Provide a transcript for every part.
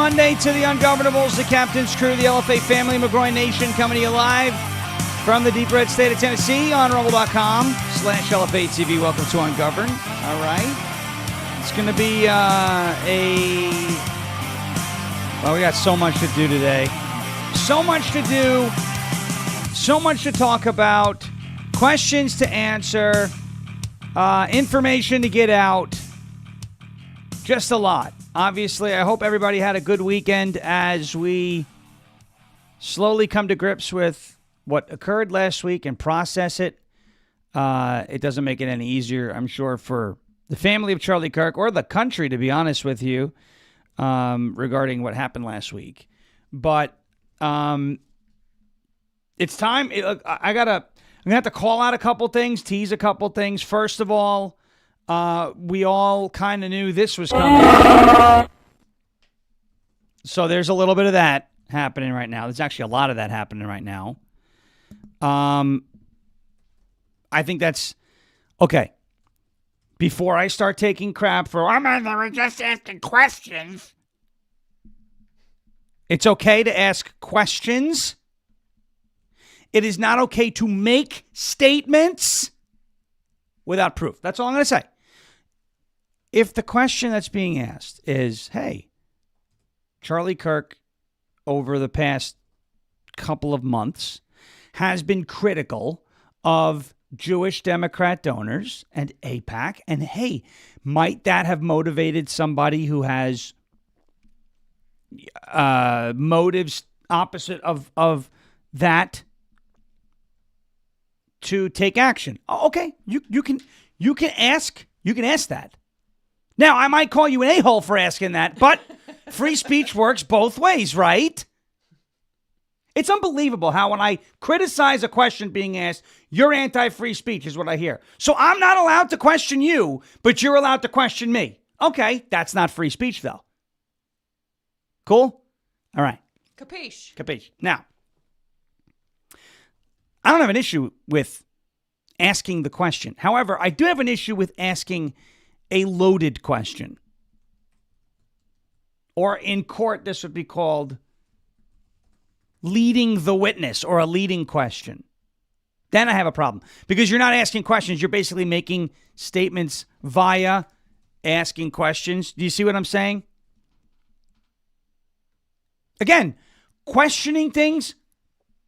Monday to the Ungovernables, the Captain's Crew, the LFA family, McGroin Nation, coming to you live from the deep red state of Tennessee on rumble.com/LFA TV. Welcome to Ungoverned. All right. It's going to be well, we got so much to do today. So much to do. So much to talk about. Questions to answer. Information to get out. Just a lot. Obviously, I hope everybody had a good weekend as we slowly come to grips with what occurred last week and process it. It doesn't make it any easier, I'm sure, for the family of Charlie KIrk or the country, to be honest with you, regarding what happened last week. But it's time. I'm going to have to call out a couple things, tease a couple things. First of all, we all kind of knew this was coming. So there's a little bit of that happening right now. There's actually a lot of that happening right now. I think that's okay. Before I start taking crap for, they were just asking questions. It's okay to ask questions. It is not okay to make statements without proof. That's all I'm going to say. If the question that's being asked is, hey, Charlie KIrk over the past couple of months has been critical of Jewish Democrat donors and AIPAC, and hey, might that have motivated somebody who has motives opposite of that to take action? Okay, you can ask that. Now, I might call you an a-hole for asking that, but free speech works both ways, right? It's unbelievable how when I criticize a question being asked, you're anti-free speech is what I hear. So I'm not allowed to question you, but you're allowed to question me. Okay, that's not free speech, though. Cool? All right. Capiche. Now, I don't have an issue with asking the question. However, I do have an issue with asking a loaded question. Or in court, this would be called leading the witness or a leading question. Then I have a problem. Because you're not asking questions. You're basically making statements via asking questions. Do you see what I'm saying? Again, questioning things.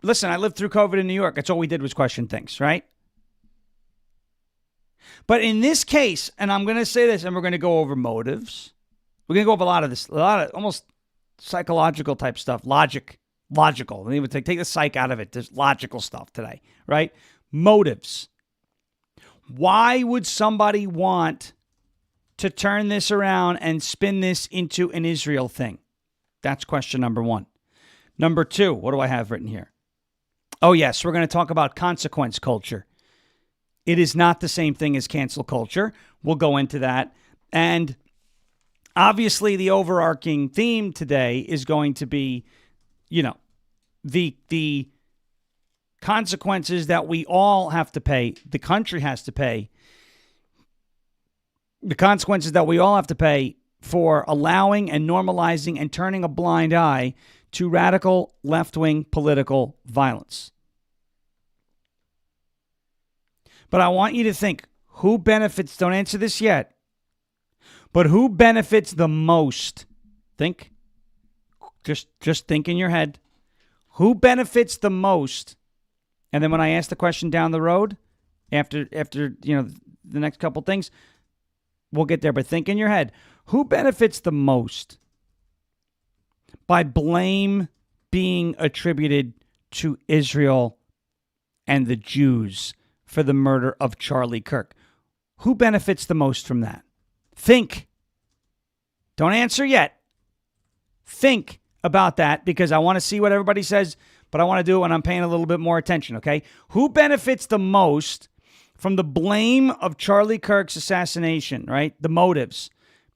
Listen, I lived through COVID in New York. That's all we did was question things, right? But in this case, and I'm going to say this, and we're going to go over motives. We're going to go over a lot of almost psychological type stuff, logical. Even take the psych out of it. There's logical stuff today, right? Motives. Why would somebody want to turn this around and spin this into an Israel thing? That's question number one. Number two, what do I have written here? Oh, yes, we're going to talk about consequence culture. It is not the same thing as cancel culture. We'll go into that. And obviously, the overarching theme today is going to be, the consequences that we all have to pay, the country has to pay, the consequences that we all have to pay for allowing and normalizing and turning a blind eye to radical left-wing political violence. But I want you to think, who benefits? Don't answer this yet. But who benefits the most? Think. Just think in your head. Who benefits the most? And then when I ask the question down the road, after the next couple things, we'll get there. But think in your head. Who benefits the most by blame being attributed to Israel and the Jews for the murder of Charlie KIrk? Who benefits the most from that? Think. Don't answer yet. Think about that because I want to see what everybody says, but I want to do it when I'm paying a little bit more attention, okay? Who benefits the most from the blame of Charlie KIrk's assassination, right? The motives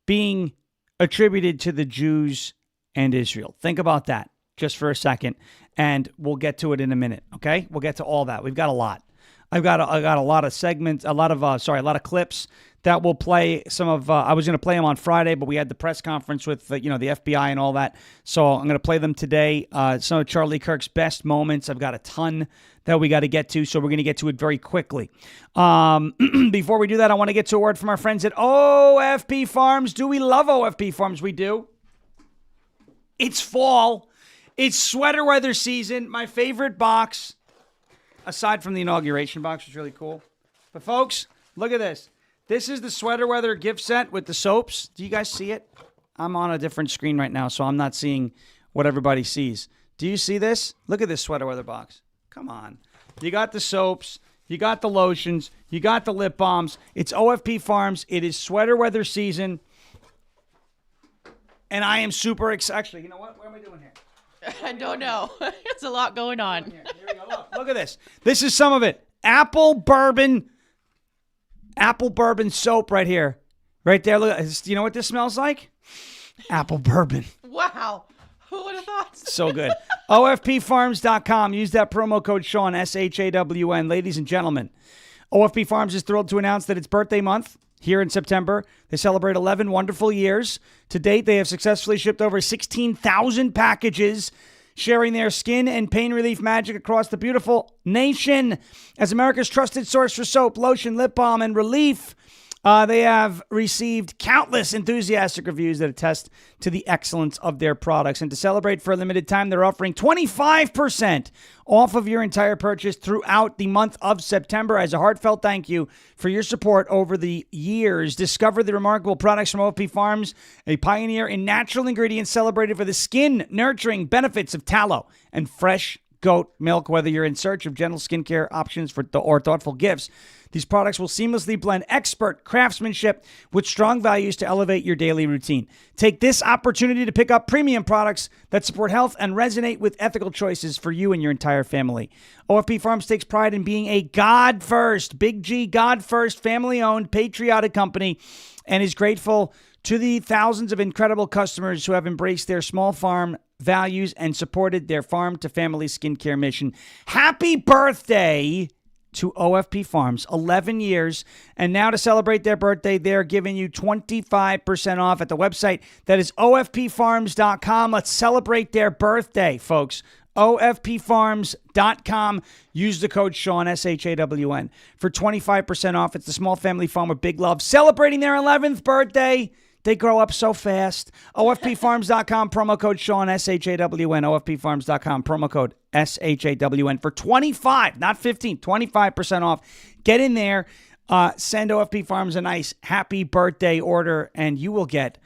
being attributed to the Jews and Israel. Think about that just for a second, and we'll get to it in a minute, okay? We'll get to all that. We've got a lot. I got a lot of segments, a lot of clips that will play. Some of I was going to play them on Friday, but we had the press conference with the FBI and all that. So I'm going to play them today. Some of Charlie KIrk's best moments. I've got a ton that we got to get to, so we're going to get to it very quickly. Before we do that, I want to get to a word from our friends at OFP Farms. Do we love OFP Farms? We do. It's fall. It's sweater weather season. My favorite box, aside from the inauguration box, was really cool. But folks, look at this. This is the sweater weather gift set with the soaps. Do you guys see it? I'm on a different screen right now, so I'm not seeing what everybody sees. Do you see this? Look at this sweater weather box. Come on. You got the soaps. You got the lotions. You got the lip balms. It's OFP Farms. It is sweater weather season. And I am super excited. Actually, you know what? What am I doing here? I don't know. It's a lot going on. Here we go. Look at this. This is some of it. Apple bourbon soap right here. Right there. Look. You know what this smells like? Apple bourbon. Wow. Who would have thought? So good. OFPfarms.com. Use that promo code Sean, SHAWN. Ladies and gentlemen, OFP Farms is thrilled to announce that it's birthday month here in September. They celebrate 11 wonderful years. To date, they have successfully shipped over 16,000 packages, sharing their skin and pain relief magic across the beautiful nation. As America's trusted source for soap, lotion, lip balm, and relief, they have received countless enthusiastic reviews that attest to the excellence of their products. And to celebrate for a limited time, they're offering 25% off of your entire purchase throughout the month of September. As a heartfelt thank you for your support over the years. Discover the remarkable products from OFP Farms, a pioneer in natural ingredients celebrated for the skin nurturing benefits of tallow and fresh goat milk. Whether you're in search of gentle skincare options or thoughtful gifts, these products will seamlessly blend expert craftsmanship with strong values to elevate your daily routine. Take this opportunity to pick up premium products that support health and resonate with ethical choices for you and your entire family. OFP Farms takes pride in being a God First, Big G, God First, family-owned, patriotic company, and is grateful to the thousands of incredible customers who have embraced their small farm values and supported their farm-to-family skincare mission. Happy birthday to OFP Farms, 11 years. And now to celebrate their birthday, they're giving you 25% off at the website. That is OFPfarms.com. Let's celebrate their birthday, folks. OFPfarms.com. Use the code Sean, SHAWN, for 25% off. It's the small family farm with big love, celebrating their 11th birthday. They grow up so fast. OFPfarms.com, promo code Sean, SHAWN. OFPfarms.com, promo code SHAWN for 25, not 15, 25% off. Get in there. Send OFP Farms a nice happy birthday order, and you will get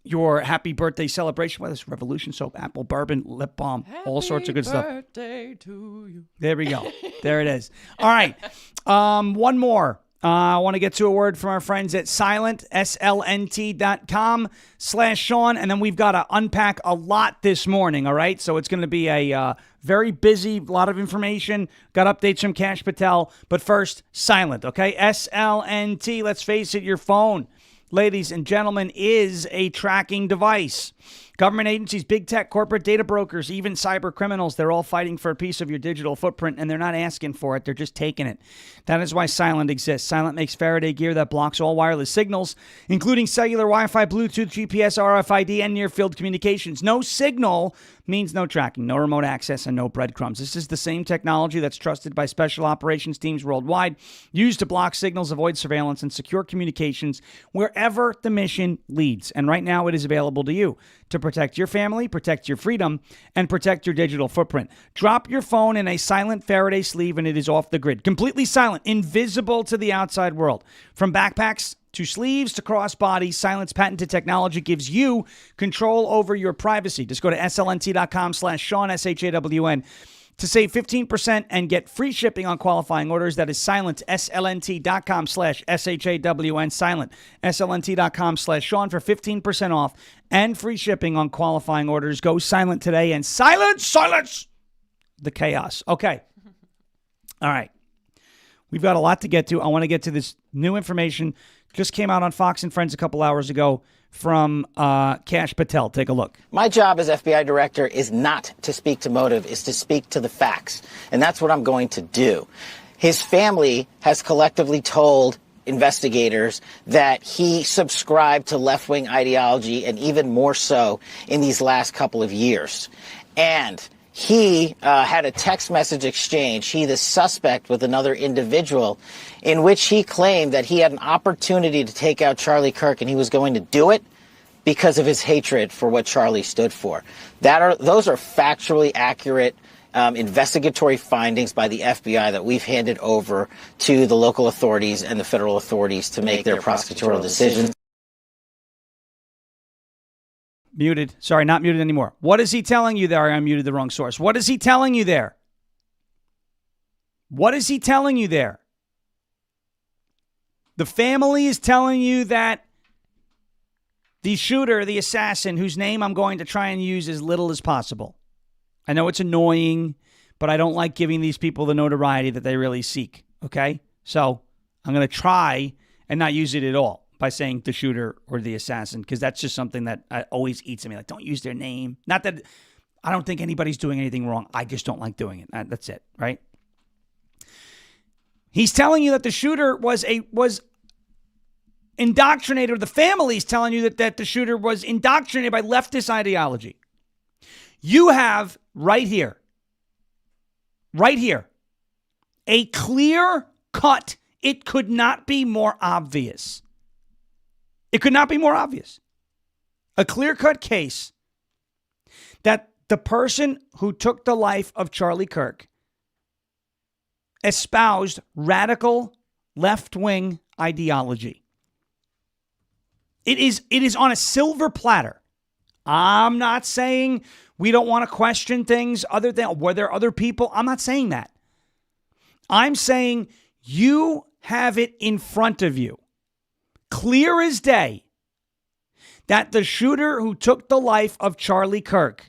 your happy birthday celebration, whether it's Revolution soap, apple bourbon, lip balm, all sorts of good stuff. Happy birthday to you. There we go. There it is. All right. One more. I want to get to a word from our friends at Silent, SLNT.com/Sean. And then we've got to unpack a lot this morning, all right? So it's going to be a very busy, lot of information. Got updates from Kash Patel. But first, Silent, okay? SLNT, let's face it, your phone, ladies and gentlemen, is a tracking device. Government agencies, big tech, corporate data brokers, even cyber criminals, they're all fighting for a piece of your digital footprint, and they're not asking for it. They're just taking it. That is why Silent exists. Silent makes Faraday gear that blocks all wireless signals, including cellular, Wi-Fi, Bluetooth, GPS, RFID, and near-field communications. No signal means no tracking, no remote access, and no breadcrumbs. This is the same technology that's trusted by special operations teams worldwide, used to block signals, avoid surveillance, and secure communications wherever the mission leads. And right now it is available to you to protect your family, protect your freedom, and protect your digital footprint. Drop your phone in a silent Faraday sleeve and it is off the grid. Completely silent, invisible to the outside world. From backpacks to sleeves to crossbody, Silent's patented technology gives you control over your privacy. Just go to slnt.com/Sean, SHAWN, to save 15% and get free shipping on qualifying orders. That is Silent, slnt.com/SHAWN, Silent, slnt.com/Sean for 15% off and free shipping on qualifying orders. Go silent today and silence the chaos. Okay. All right. We've got a lot to get to. I want to get to this new information. Just came out on Fox and Friends a couple hours ago. from Kash Patel. Take a look. My job as FBI director is not to speak to motive, is to speak to the facts. And that's what I'm going to do. His family has collectively told investigators that he subscribed to left-wing ideology, and even more so in these last couple of years. And he had a text message exchange, he the suspect, with another individual, in which he claimed that he had an opportunity to take out Charlie KIrk, and he was going to do it because of his hatred for what Charlie stood for. Those are factually accurate investigatory findings by the FBI that we've handed over to the local authorities and the federal authorities to make their prosecutorial decisions. Muted. Sorry, not muted anymore. What is he telling you there? I muted the wrong source. What is he telling you there? What is he telling you there? The family is telling you that the shooter, the assassin, whose name I'm going to try and use as little as possible. I know it's annoying, but I don't like giving these people the notoriety that they really seek, okay? So I'm going to try and not use it at all by saying the shooter or the assassin, because that's just something that always eats at me. Like, don't use their name. Not that I don't think anybody's doing anything wrong. I just don't like doing it. That's it, right? He's telling you that the shooter was indoctrinated, or the family's telling you that the shooter was indoctrinated by leftist ideology. You have right here, a clear cut. It could not be more obvious. It could not be more obvious. A clear-cut case that the person who took the life of Charlie KIrk espoused radical left-wing ideology. It is on a silver platter. I'm not saying we don't want to question things other than, were there other people? I'm not saying that. I'm saying you have it in front of you, clear as day, that the shooter who took the life of Charlie KIrk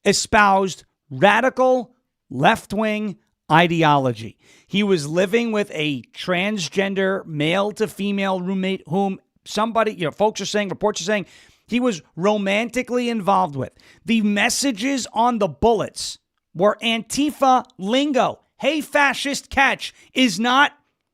espoused radical left-wing ideology. He was living with a transgender male to female roommate whom somebody, folks are saying, reports are saying, he was romantically involved with. The messages on the bullets were Antifa lingo. Hey, fascist, catch, is not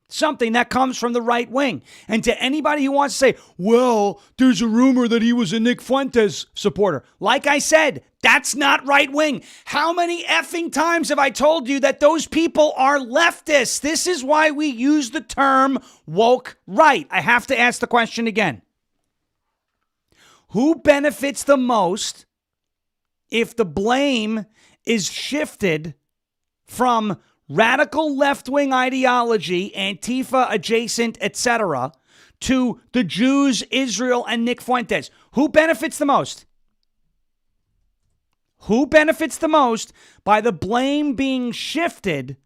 something that comes from the right wing. And to anybody who wants to say, well, there's a rumor that he was a Nick Fuentes supporter. Like I said, that's not right wing. How many effing times have I told you that those people are leftists? This is why we use the term woke right. I have to ask the question again. Who benefits the most if the blame is shifted from radical left-wing ideology, Antifa adjacent, etc., to the Jews, Israel, and Nick Fuentes? Who benefits the most? Who benefits the most by the blame being shifted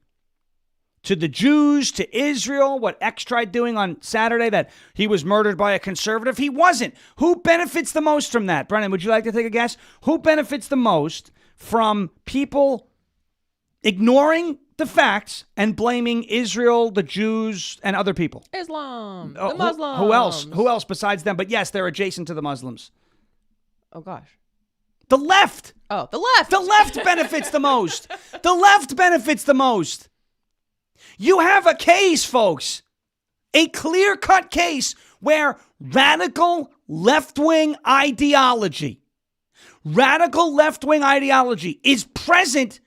to the Jews, to Israel, what X tried doing on Saturday, that he was murdered by a conservative? He wasn't. Who benefits the most from that? Brennan, would you like to take a guess? Who benefits the most from people ignoring the facts and blaming Israel, the Jews, and other people? Islam, the Muslims. Who else? Who else besides them? But yes, they're adjacent to the Muslims. Oh, gosh. The left. Oh, the left. The left benefits the most. The left benefits the most. You have a case, folks, a clear-cut case where radical left-wing ideology is present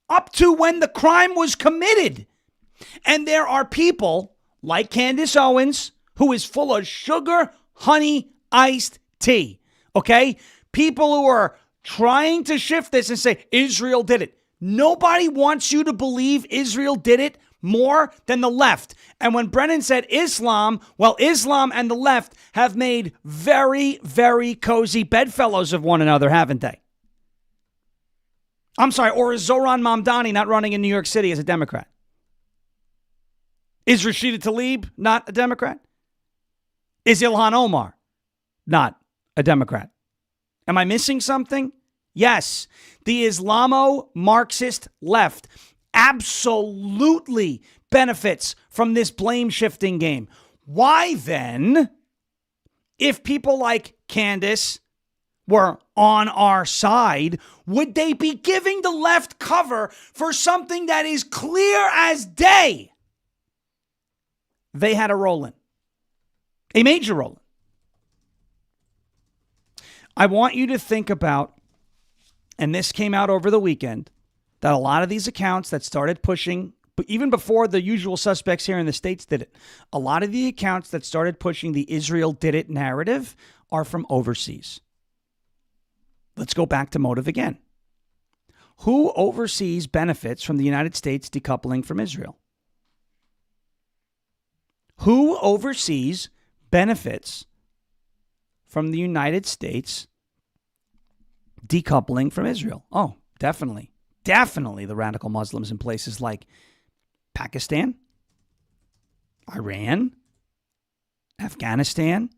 up to when the crime was committed. And there are people like Candace Owens, who is full of sugar, honey, iced tea, okay? People who are trying to shift this and say, Israel did it. Nobody wants you to believe Israel did it more than the left. And when Brennan said Islam, well, Islam and the left have made very, very cozy bedfellows of one another, haven't they? I'm sorry, or is Zoran Mamdani not running in New York City as a Democrat? Is Rashida Tlaib not a Democrat? Is Ilhan Omar not a Democrat? Am I missing something? Yes, the Islamo-Marxist left absolutely benefits from this blame-shifting game. Why then, if people like Candace, were on our side, would they be giving the left cover for something that is clear as day? They had a role in. A major role in. I want you to think about, and this came out over the weekend, that a lot of these accounts that started pushing, but even before the usual suspects here in the States did it, a lot of the accounts that started pushing the Israel did it narrative are from overseas. Let's go back to motive again. Who overseas benefits from the United States decoupling from Israel? Who overseas benefits from the United States decoupling from Israel? Oh, definitely. Definitely the radical Muslims in places like Pakistan, Iran, Afghanistan,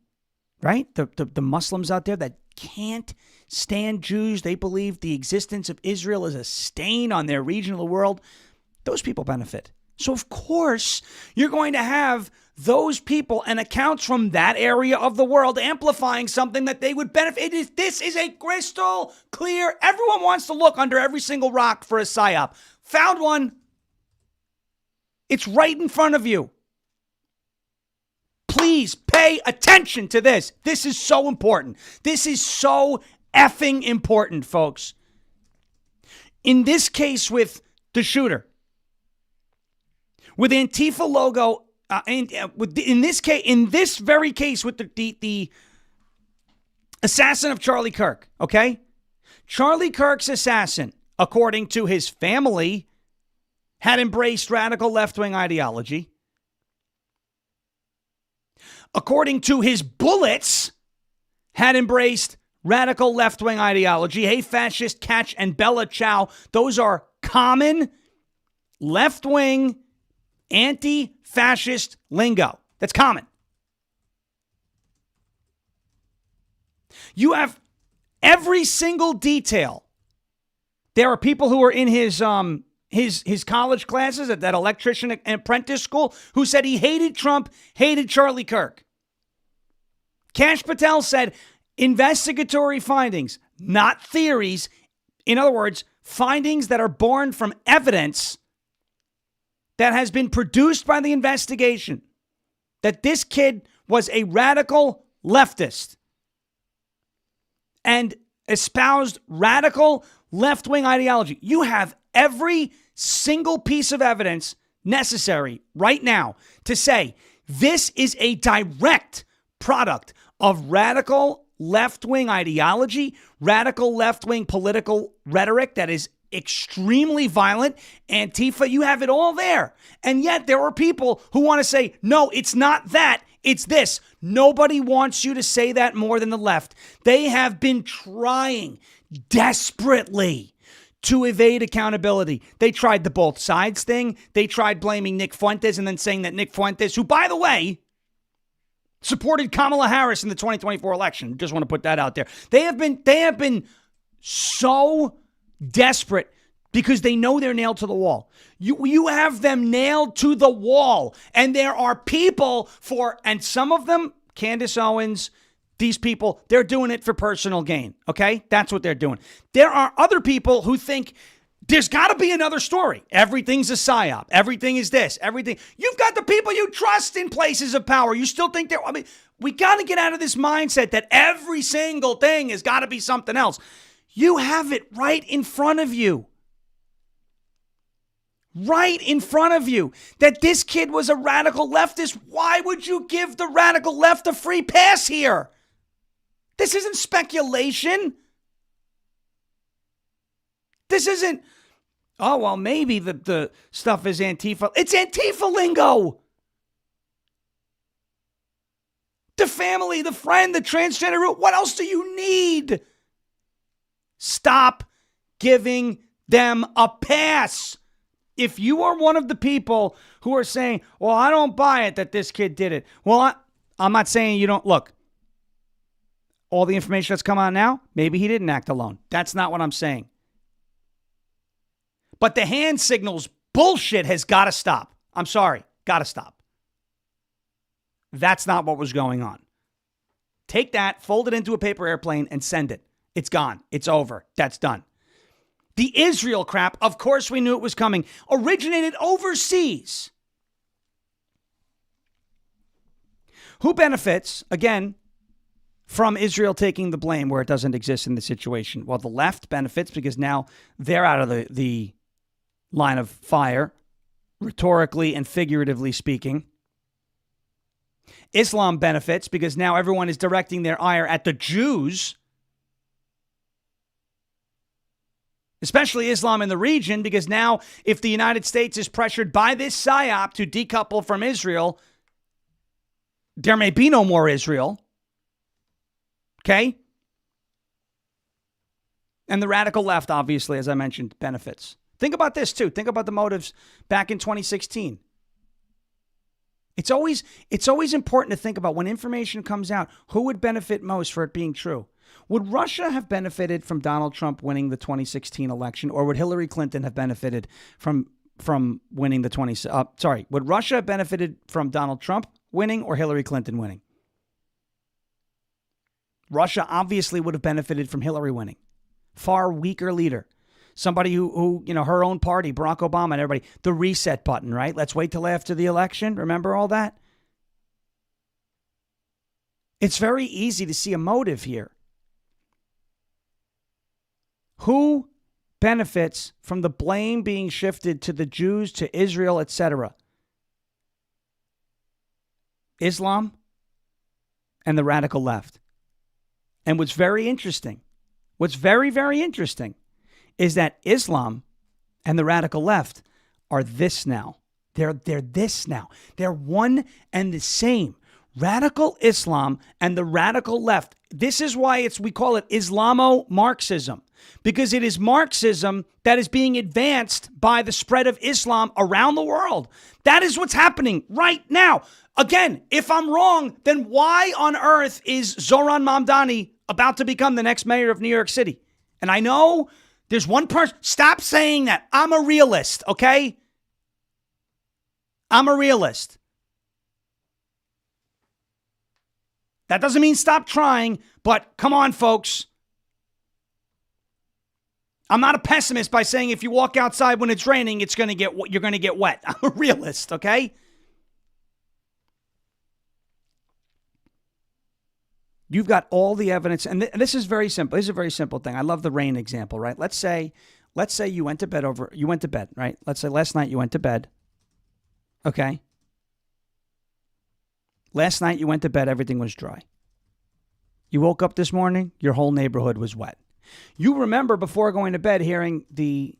right? The Muslims out there that can't stand Jews. They believe the existence of Israel is a stain on their region of the world. Those people benefit. So, of course, you're going to have those people and accounts from that area of the world amplifying something that they would benefit. This is a crystal clear. Everyone wants to look under every single rock for a psyop. Found one. It's right in front of you. Please pay attention to this. This is so important. This is so effing important, folks. In this case with the shooter, with Antifa logo, in this very case with the assassin of Charlie KIrk, okay? Charlie KIrk's assassin, according to his family, had embraced radical left-wing ideology. According to his bullets, had embraced radical left-wing ideology. Hey, fascist, catch, and Bella Ciao. Those are common left-wing anti-fascist lingo. That's common. You have every single detail. There are people who are in his college classes at that electrician and apprentice school who said he hated Trump, hated Charlie KIrk. Kash Patel said investigatory findings, not theories. In other words, findings that are born from evidence that has been produced by the investigation, that this kid was a radical leftist and espoused radical left-wing ideology. You have every single piece of evidence necessary right now to say this is a direct product of radical left-wing ideology, radical left-wing political rhetoric that is extremely violent. Antifa, you have it all there. And yet there are people who want to say, no, it's not that, it's this. Nobody wants you to say that more than the left. They have been trying desperately to evade accountability. They tried the both sides thing. They tried blaming Nick Fuentes and then saying that Nick Fuentes, who, by the way, supported Kamala Harris in the 2024 election. Just want to put that out there. They have been so desperate because they know they're nailed to the wall. You have them nailed to the wall. And there are people and some of them, Candace Owens, these people, they're doing it for personal gain. Okay? That's what they're doing. There are other people who think there's got to be another story. Everything's a psyop. Everything is this. Everything. You've got the people you trust in places of power. You still think we got to get out of this mindset that every single thing has got to be something else. You have it right in front of you. Right in front of you. That this kid was a radical leftist. Why would you give the radical left a free pass here? This isn't speculation. This isn't, oh, well, maybe the stuff is Antifa. It's Antifa lingo. The family, the friend, the transgender route. What else do you need? Stop giving them a pass. If you are one of the people who are saying, well, I don't buy it that this kid did it. Well, I'm not saying you don't. Look, all the information that's come out now, maybe he didn't act alone. That's not what I'm saying. But the hand signals bullshit has got to stop. I'm sorry. Got to stop. That's not what was going on. Take that, fold it into a paper airplane, and send it. It's gone. It's over. That's done. The Israel crap, of course we knew it was coming, originated overseas. Who benefits, again, from Israel taking the blame where it doesn't exist in the situation? Well, the left benefits because now they're out of the line of fire, rhetorically and figuratively speaking. Islam benefits because now everyone is directing their ire at the Jews, especially Islam in the region, because now if the United States is pressured by this psyop to decouple from Israel, there may be no more Israel. Okay? And the radical left, obviously, as I mentioned, benefits. Think about this, too. Think about the motives back in 2016. It's always important to think about when information comes out, who would benefit most for it being true? Would Russia have benefited from Donald Trump winning the 2016 election, or would Hillary Clinton have benefited from winning the would Russia have benefited from Donald Trump winning or Hillary Clinton winning? Russia obviously would have benefited from Hillary winning. Far weaker leader. Somebody who, her own party, Barack Obama and everybody, the reset button, right? Let's wait till after the election. Remember all that? It's very easy to see a motive here. Who benefits from the blame being shifted to the Jews, to Israel, etc.? Islam and the radical left. And what's very interesting, very interesting, is that Islam and the radical left are this now. They're this now. They're one and the same. Radical Islam and the radical left. This is why we call it Islamo-Marxism, because it is Marxism that is being advanced by the spread of Islam around the world. That is what's happening right now. Again, if I'm wrong, then why on earth is Zohran Mamdani about to become the next mayor of New York City? And I know there's one person. Stop saying that. I'm a realist, okay? I'm a realist. That doesn't mean stop trying, but come on, folks. I'm not a pessimist by saying if you walk outside when it's raining, you're going to get wet. I'm a realist, okay? You've got all the evidence, and this is very simple. This is a very simple thing. I love the rain example, right? Let's say you went to bed, right? Let's say last night you went to bed. Okay? Last night you went to bed, everything was dry. You woke up this morning, your whole neighborhood was wet. You remember before going to bed hearing the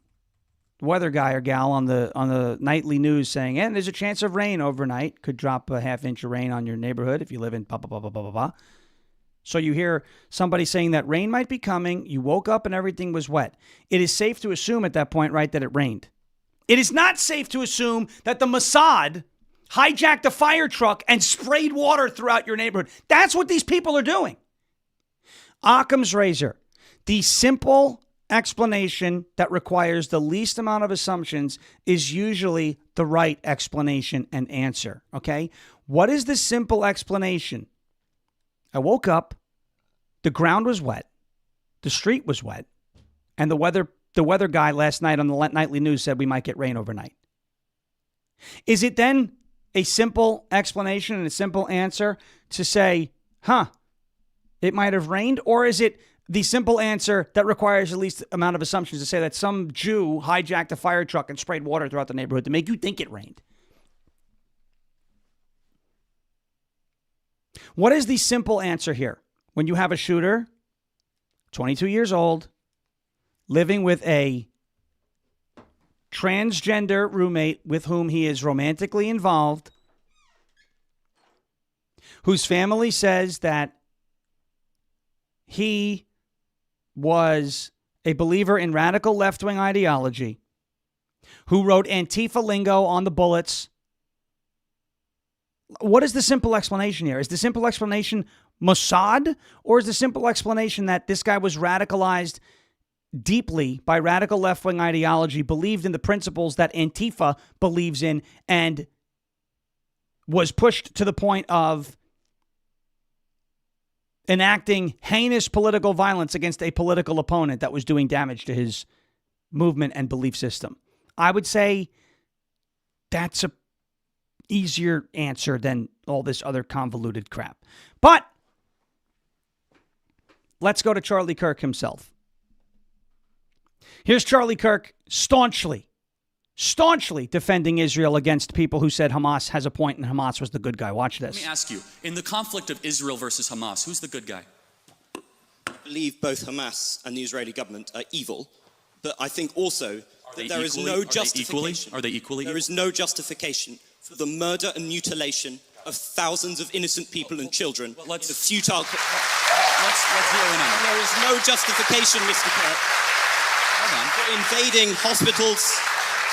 weather guy or gal on the nightly news saying, and there's a chance of rain overnight. Could drop a half inch of rain on your neighborhood if you live in blah, blah, blah, blah, blah, blah, blah. So you hear somebody saying that rain might be coming. You woke up and everything was wet. It is safe to assume at that point, right, that it rained. It is not safe to assume that the Mossad hijacked a fire truck and sprayed water throughout your neighborhood. That's what these people are doing. Occam's razor. The simple explanation that requires the least amount of assumptions is usually the right explanation and answer, okay? What is the simple explanation? I woke up, the ground was wet, the street was wet, and the weather guy last night on the nightly news said we might get rain overnight. Is it then a simple explanation and a simple answer to say, it might have rained? Or is it the simple answer that requires the least amount of assumptions to say that some Jew hijacked a fire truck and sprayed water throughout the neighborhood to make you think it rained? What is the simple answer here? When you have a shooter, 22 years old, living with a transgender roommate with whom he is romantically involved, whose family says that he was a believer in radical left-wing ideology, who wrote Antifa lingo on the bullets. What is the simple explanation here? Is the simple explanation Mossad? Or is the simple explanation that this guy was radicalized deeply by radical left-wing ideology, believed in the principles that Antifa believes in, and was pushed to the point of enacting heinous political violence against a political opponent that was doing damage to his movement and belief system. I would say that's a easier answer than all this other convoluted crap. But let's go to Charlie KIrk himself. Here's Charlie KIrk staunchly defending Israel against people who said Hamas has a point and Hamas was the good guy. Watch this. Let me ask you, in the conflict of Israel versus Hamas, who's the good guy? I believe both Hamas and the Israeli government are evil, but I think also that there is no justification. Are they equally? There is no justification for the murder and mutilation of thousands of innocent people and children in a futile... Let's zero in on it. There is no justification, Mr. KIrk, for invading hospitals,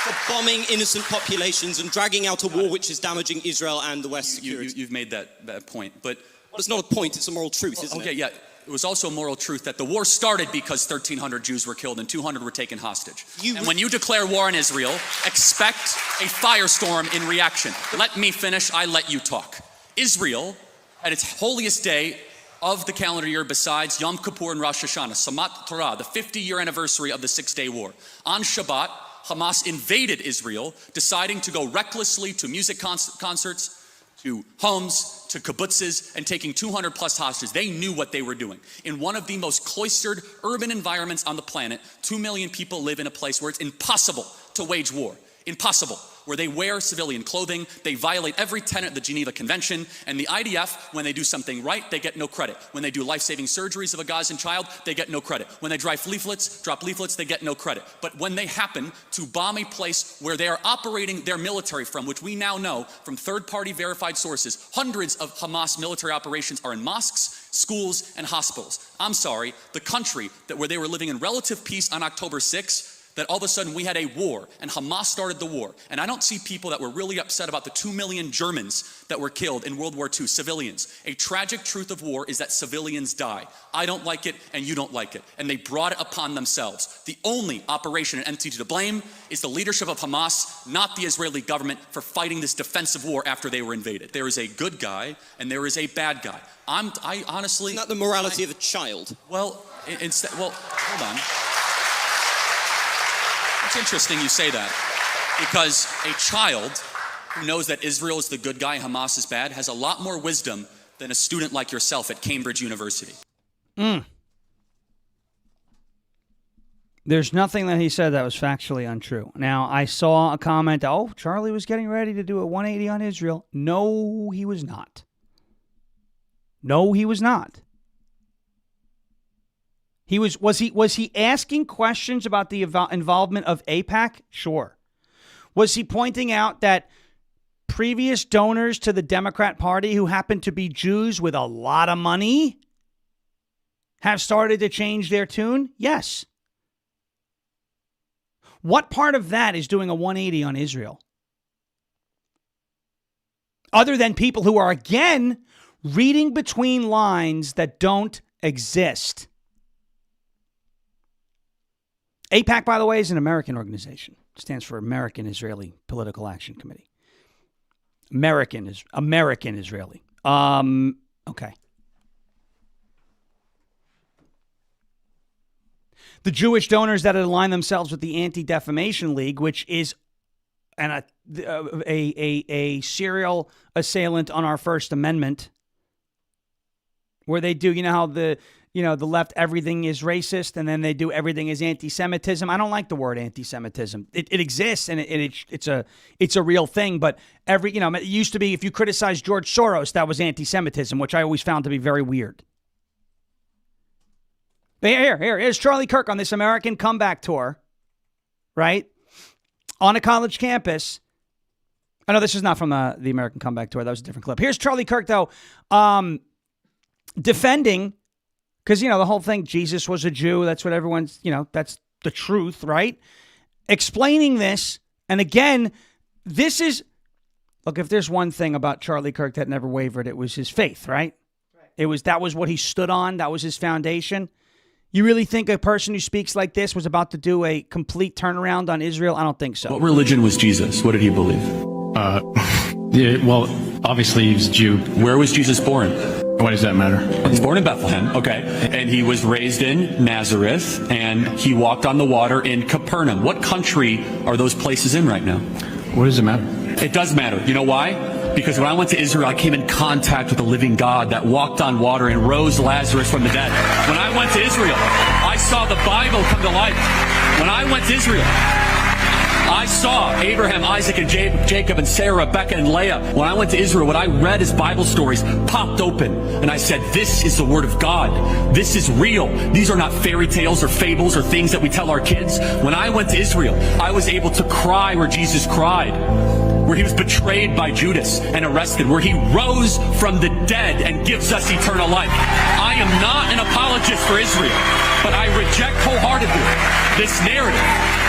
for bombing innocent populations and dragging out a war which is damaging Israel and the West's security. You've made that point, but... Well, it's not a point, it's a moral truth, isn't it? Okay, yeah. It was also a moral truth that the war started because 1,300 Jews were killed and 200 were taken hostage. And when you declare war on Israel, expect a firestorm in reaction. Let me finish, I let you talk. Israel, at its holiest day of the calendar year besides Yom Kippur and Rosh Hashanah, Samat Torah, the 50-year anniversary of the Six-Day War. On Shabbat, Hamas invaded Israel, deciding to go recklessly to music concerts, to homes, to kibbutzes, and taking 200 plus hostages. They knew what they were doing. In one of the most cloistered urban environments on the planet, 2 million people live in a place where it's impossible to wage war. Impossible. Where they wear civilian clothing, they violate every tenet of the Geneva Convention, and the IDF, when they do something right, they get no credit. When they do life-saving surgeries of a Gazan child, they get no credit. When they drop leaflets, they get no credit. But when they happen to bomb a place where they are operating their military from, which we now know from third-party verified sources, hundreds of Hamas military operations are in mosques, schools, and hospitals. I'm sorry, the country where they were living in relative peace on October 6th, that all of a sudden we had a war and Hamas started the war. And I don't see people that were really upset about the 2 million Germans that were killed in World War II, civilians. A tragic truth of war is that civilians die. I don't like it and you don't like it. And they brought it upon themselves. The only operation and entity to blame is the leadership of Hamas, not the Israeli government, for fighting this defensive war after they were invaded. There is a good guy and there is a bad guy. I honestly... Isn't that the morality of a child? Well, hold on. It's interesting you say that, because a child who knows that Israel is the good guy, Hamas is bad, has a lot more wisdom than a student like yourself at Cambridge University. There's nothing that he said that was factually untrue. Now, I saw a comment, Charlie was getting ready to do a 180 on Israel. No, he was not. No, he was not. Was he asking questions about the involvement of AIPAC? Sure. Was he pointing out that previous donors to the Democrat Party who happen to be Jews with a lot of money have started to change their tune? Yes. What part of that is doing a 180 on Israel? Other than people who are, again, reading between lines that don't exist. AIPAC, by the way, is an American organization. It stands for American Israeli Political Action Committee. American Israeli. Okay. The Jewish donors that had aligned themselves with the Anti-Defamation League, which is a serial assailant on our First Amendment, where they do, how the left, everything is racist, and then they do everything is anti-Semitism. I don't like the word anti-Semitism. It exists, and it's a real thing. But it used to be if you criticized George Soros, that was anti-Semitism, which I always found to be very weird. But here's Charlie KIrk on this American comeback tour, right? On a college campus. I know this is not from the American comeback tour. That was a different clip. Here's Charlie KIrk, though, defending. Because, the whole thing, Jesus was a Jew. That's what everyone's, that's the truth, right? Explaining this. And again, look, if there's one thing about Charlie KIrk that never wavered, it was his faith, right? That was what he stood on. That was his foundation. You really think a person who speaks like this was about to do a complete turnaround on Israel? I don't think so. What religion was Jesus? What did he believe? Well, obviously he was a Jew. Where was Jesus born? Why does that matter? He was born in Bethlehem, okay, and he was raised in Nazareth, and he walked on the water in Capernaum. What country are those places in right now? What does it matter? It does matter. You know why? Because when I went to Israel, I came in contact with the living God that walked on water and rose Lazarus from the dead. When I went to Israel, I saw the Bible come to life. When I went to Israel, I saw Abraham, Isaac, and Jacob, and Sarah, Rebecca, and Leah. When I went to Israel, what I read as Bible stories popped open. And I said, this is the Word of God. This is real. These are not fairy tales or fables or things that we tell our kids. When I went to Israel, I was able to cry where Jesus cried, where he was betrayed by Judas and arrested, where he rose from the dead and gives us eternal life. I am not an apologist for Israel, but I reject wholeheartedly this narrative.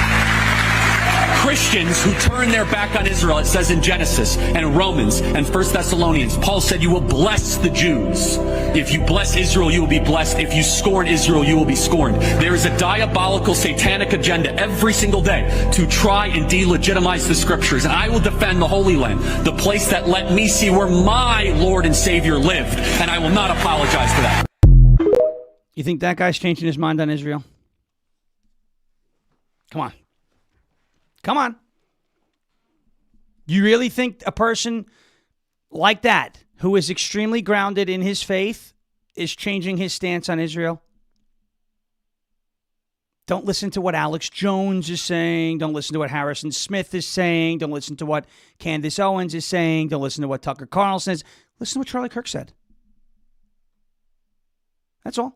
Christians who turn their back on Israel, it says in Genesis and Romans and 1 Thessalonians, Paul said you will bless the Jews. If you bless Israel, you will be blessed. If you scorn Israel, you will be scorned. There is a diabolical satanic agenda every single day to try and delegitimize the scriptures. And I will defend the Holy Land, the place that let me see where my Lord and Savior lived. And I will not apologize for that. You think that guy's changing his mind on Israel? Come on. Come on. You really think a person like that, who is extremely grounded in his faith, is changing his stance on Israel? Don't listen to what Alex Jones is saying. Don't listen to what Harrison Smith is saying. Don't listen to what Candace Owens is saying. Don't listen to what Tucker Carlson says. Listen to what Charlie KIrk said. That's all.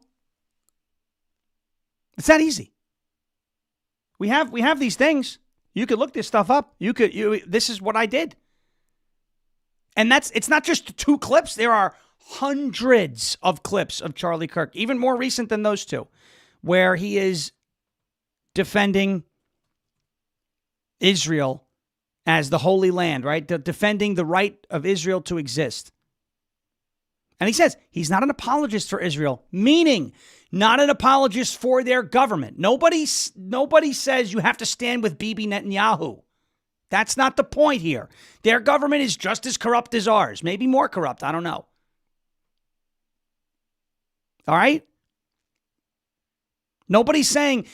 It's that easy. We have these things. You could look this stuff up. This is what I did. And it's not just 2 clips. There are hundreds of clips of Charlie KIrk, even more recent than those 2, where he is defending Israel as the Holy Land, right? Defending the right of Israel to exist. And he says he's not an apologist for Israel, meaning not an apologist for their government. Nobody says you have to stand with Bibi Netanyahu. That's not the point here. Their government is just as corrupt as ours, maybe more corrupt. I don't know. All right? Nobody's saying,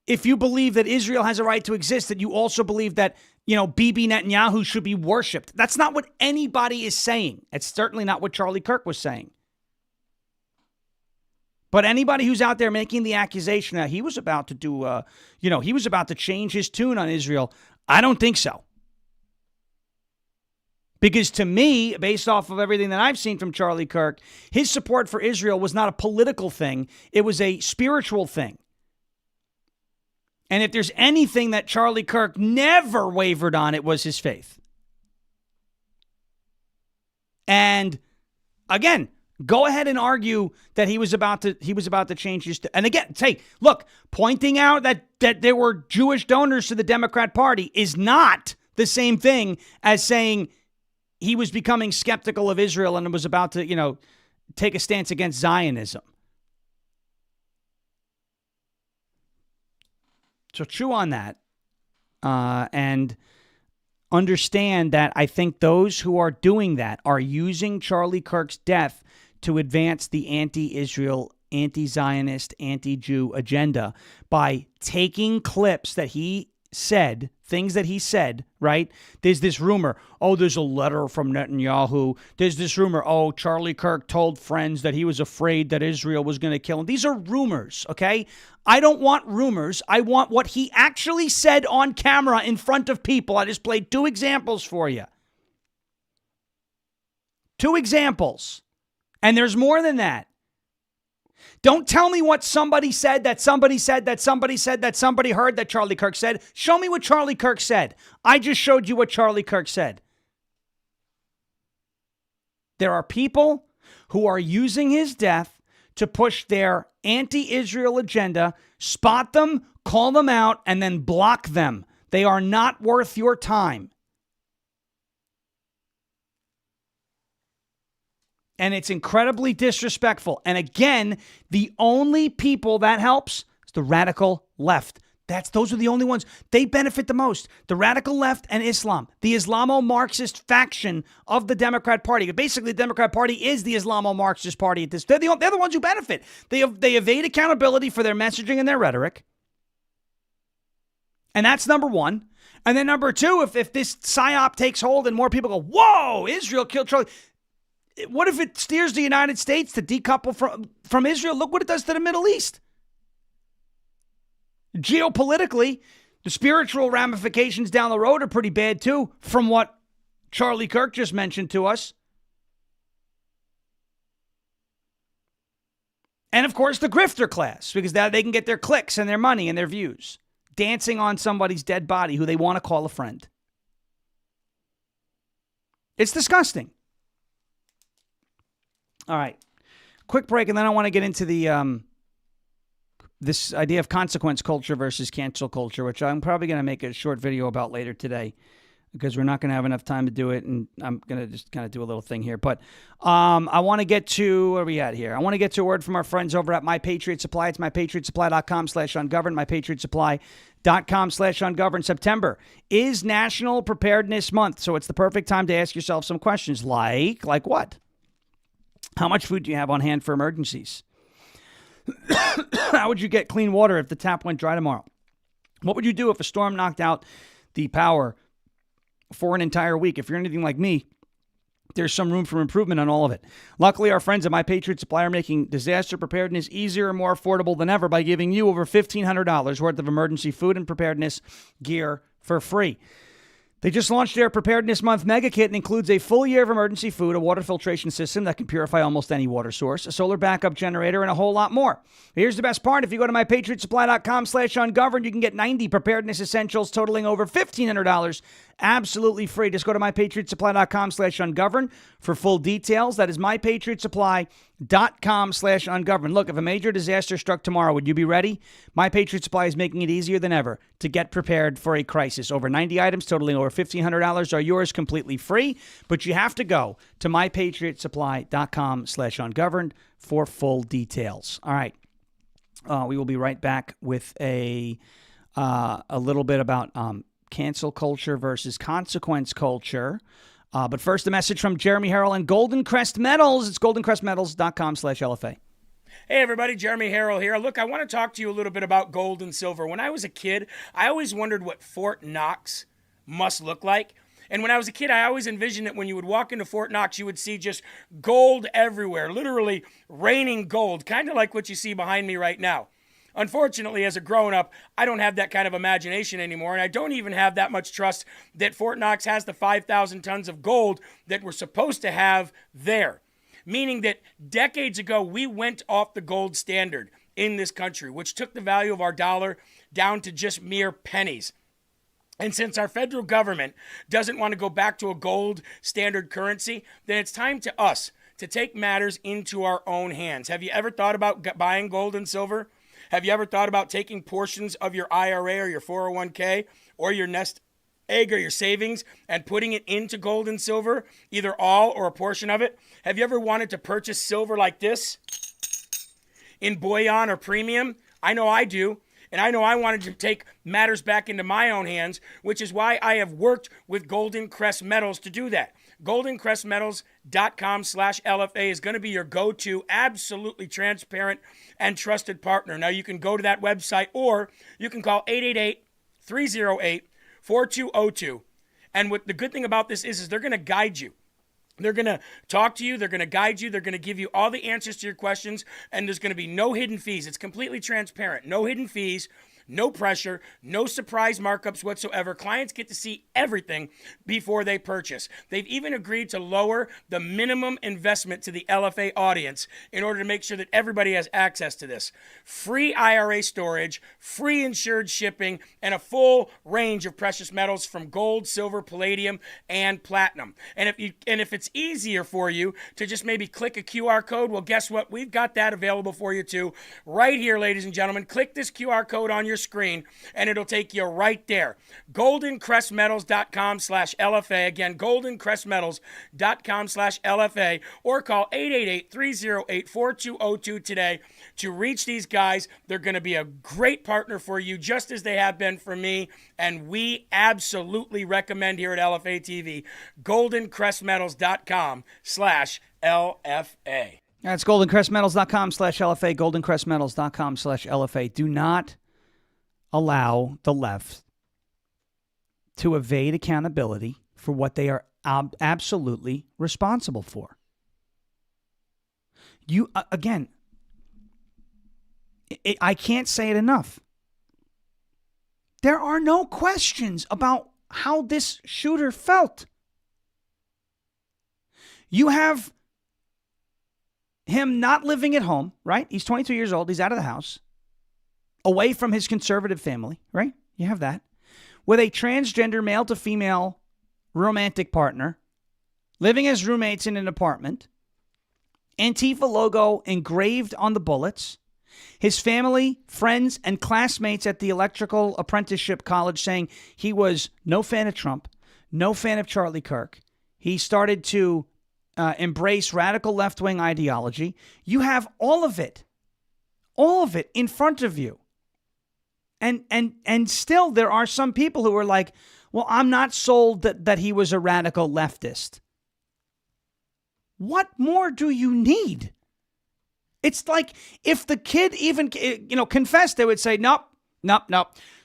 if you believe that Israel has a right to exist, that you also believe that, Bibi Netanyahu should be worshipped. That's not what anybody is saying. It's certainly not what Charlie KIrk was saying. But anybody who's out there making the accusation that he was about to do, he was about to change his tune on Israel, I don't think so. Because to me, based off of everything that I've seen from Charlie KIrk, his support for Israel was not a political thing. It was a spiritual thing. And if there's anything that Charlie KIrk never wavered on, it was his faith. And again, go ahead and argue that he was about to change his. And again, look, pointing out that there were Jewish donors to the Democrat Party is not the same thing as saying he was becoming skeptical of Israel and was about to, take a stance against Zionism. So chew on that and understand that I think those who are doing that are using Charlie KIrk's death to advance the anti-Israel, anti-Zionist, anti-Jew agenda by taking clips that he said, things that he said, right? There's this rumor, there's a letter from Netanyahu. There's this rumor, Charlie KIrk told friends that he was afraid that Israel was going to kill him. These are rumors, okay? I don't want rumors. I want what he actually said on camera in front of people. I just played 2 examples for you. 2 examples. And there's more than that. Don't tell me what somebody said that somebody said that somebody said that somebody heard that Charlie KIrk said. Show me what Charlie KIrk said. I just showed you what Charlie KIrk said. There are people who are using his death to push their anti-Israel agenda, spot them, call them out, and then block them. They are not worth your time. And it's incredibly disrespectful. And again, the only people that helps is the radical left. Those are the only ones. They benefit the most. The radical left and Islam, the Islamo-Marxist faction of the Democrat Party. Basically, the Democrat Party is the Islamo-Marxist party at this. They're the ones who benefit. They evade accountability for their messaging and their rhetoric. And that's number one. And then number two, if this psyop takes hold and more people go, whoa, Israel killed Charlie. What if it steers the United States to decouple from Israel? Look what it does to the Middle East. Geopolitically, the spiritual ramifications down the road are pretty bad too, from what Charlie KIrk just mentioned to us. And of course, the grifter class, because now they can get their clicks and their money and their views, dancing on somebody's dead body who they want to call a friend. It's disgusting. All right, quick break, and then I want to get into the this idea of consequence culture versus cancel culture, which I'm probably going to make a short video about later today because we're not going to have enough time to do it, and I'm going to just kind of do a little thing here. But I want to get to, where are we at here? I want to get to a word from our friends over at My Patriot Supply. It's mypatriotsupply.com/ungoverned, mypatriotsupply.com/ungoverned. September is National Preparedness Month, so it's the perfect time to ask yourself some questions like what? How much food do you have on hand for emergencies? How would you get clean water if the tap went dry tomorrow? What would you do if a storm knocked out the power for an entire week? If you're anything like me, there's some room for improvement on all of it. Luckily, our friends at My Patriot Supply are making disaster preparedness easier and more affordable than ever by giving you over $1,500 worth of emergency food and preparedness gear for free. They just launched their Preparedness Month Mega Kit and includes a full year of emergency food, a water filtration system that can purify almost any water source, a solar backup generator, and a whole lot more. Here's the best part. If you go to mypatriotsupply.com/ungoverned, you can get 90 preparedness essentials totaling over $1,500 absolutely free. Just go to mypatriotsupply.com/ungoverned for full details. That is mypatriotsupply.com/ungoverned. Look, if a major disaster struck tomorrow, would you be ready? My Patriot Supply is making it easier than ever to get prepared for a crisis. Over 90 items totaling over $1,500 are yours completely free, but you have to go to mypatriotsupply.com/ungoverned for full details. All right. We will be right back with a little bit about cancel culture versus consequence culture. But first, a message from Jeremy Harrell and Golden Crest Metals. It's goldencrestmetals.com/LFA. Hey everybody, Jeremy Harrell here. Look, I want to talk to you a little bit about gold and silver. When I was a kid, I always wondered what Fort Knox must look like. And when I was a kid, I always envisioned that when you would walk into Fort Knox, you would see just gold everywhere, literally raining gold, kind of like what you see behind me right now. Unfortunately, as a grown-up, I don't have that kind of imagination anymore, and I don't even have that much trust that Fort Knox has the 5,000 tons of gold that we're supposed to have there. Meaning that decades ago, we went off the gold standard in this country, which took the value of our dollar down to just mere pennies. And since our federal government doesn't want to go back to a gold standard currency, then it's time to us to take matters into our own hands. Have you ever thought about buying gold and silver? Have you ever thought about taking portions of your IRA or your 401k or your nest egg or your savings and putting it into gold and silver, either all or a portion of it? Have you ever wanted to purchase silver like this in bullion or premium? I know I do. And I know I wanted to take matters back into my own hands, which is why I have worked with Golden Crest Metals to do that. GoldenCrestMetals.com/LFA is going to be your go-to, absolutely transparent and trusted partner. Now, you can go to that website or you can call 888-308-4202. And what the good thing about this is they're going to guide you. They're going to talk to you. They're going to guide you. They're going to give you all the answers to your questions. And there's going to be no hidden fees. It's completely transparent. No hidden fees. No pressure, no surprise markups whatsoever. Clients get to see everything before they purchase. They've even agreed to lower the minimum investment to the LFA audience in order to make sure that everybody has access to this. Free IRA storage, free insured shipping, and a full range of precious metals from gold, silver, palladium, and platinum. And if it's easier for you to just maybe click a QR code, well, guess what? We've got that available for you too. Right here, ladies and gentlemen. Click this QR code on your your screen, and it'll take you right there. GoldenCrestMetals.com/LFA. Again, GoldenCrestMetals.com/LFA, or call 888-308-4202 today to reach these guys. They're going to be a great partner for you, just as they have been for me, and we absolutely recommend here at LFA TV, GoldenCrestMetals.com/LFA. That's GoldenCrestMetals.com/LFA, GoldenCrestMetals.com/LFA. Do not allow the left to evade accountability for what they are absolutely responsible for. You, again, I can't say it enough. There are no questions about how this shooter felt. You have him not living at home, right? He's 22 years old. He's out of the house, away from his conservative family, right? You have that. With a transgender male to female romantic partner, living as roommates in an apartment, Antifa logo engraved on the bullets, his family, friends, and classmates at the electrical apprenticeship college saying he was no fan of Trump, no fan of Charlie KIrk. He started to embrace radical left-wing ideology. You have all of it in front of you. And still there are some people who are like, well, I'm not sold that he was a radical leftist. What more do you need? It's like if the kid even, confessed, they would say, nope.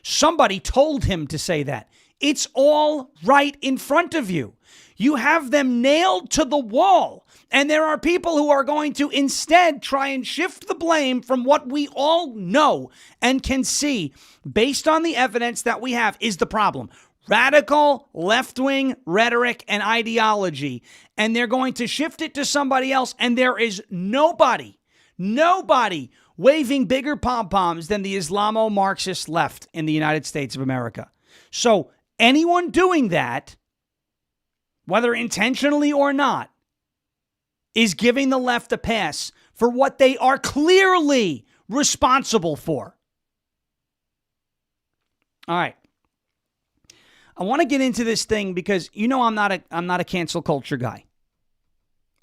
Somebody told him to say that. It's all right in front of you. You have them nailed to the wall. And there are people who are going to instead try and shift the blame from what we all know and can see based on the evidence that we have is the problem. Radical left-wing rhetoric and ideology. And they're going to shift it to somebody else. And there is nobody waving bigger pom-poms than the Islamo-Marxist left in the United States of America. So anyone doing that, whether intentionally or not, is giving the left a pass for what they are clearly responsible for. All right. I want to get into this thing because I'm not a cancel culture guy.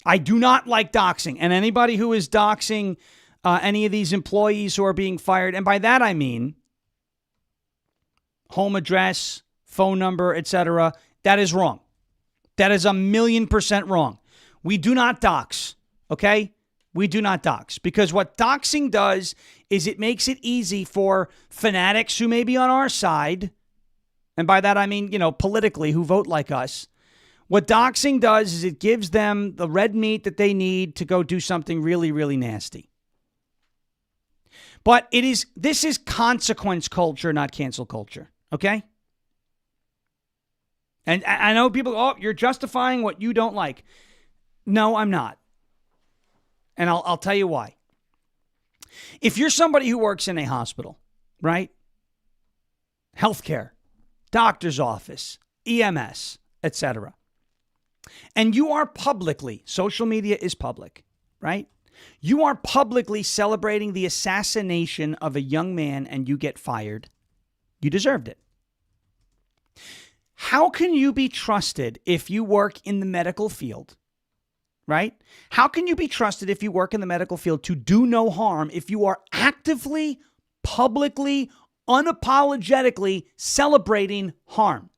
I do not like doxing, and anybody who is doxing any of these employees who are being fired, and by that I mean home address, phone number, etc., that is wrong. That is 1,000,000% wrong. We do not dox, okay? We do not dox because what doxing does is it makes it easy for fanatics who may be on our side, and by that I mean, politically, who vote like us. What doxing does is it gives them the red meat that they need to go do something really, really nasty. But this is consequence culture, not cancel culture, okay? And I know people go, you're justifying what you don't like. No, I'm not. And I'll tell you why. If you're somebody who works in a hospital, right? Healthcare, doctor's office, EMS, etc., and you are publicly, social media is public, right? You are publicly celebrating the assassination of a young man and you get fired. You deserved it. How can you be trusted if you work in the medical field, right? How can you be trusted if you work in the medical field to do no harm if you are actively, publicly, unapologetically celebrating harm?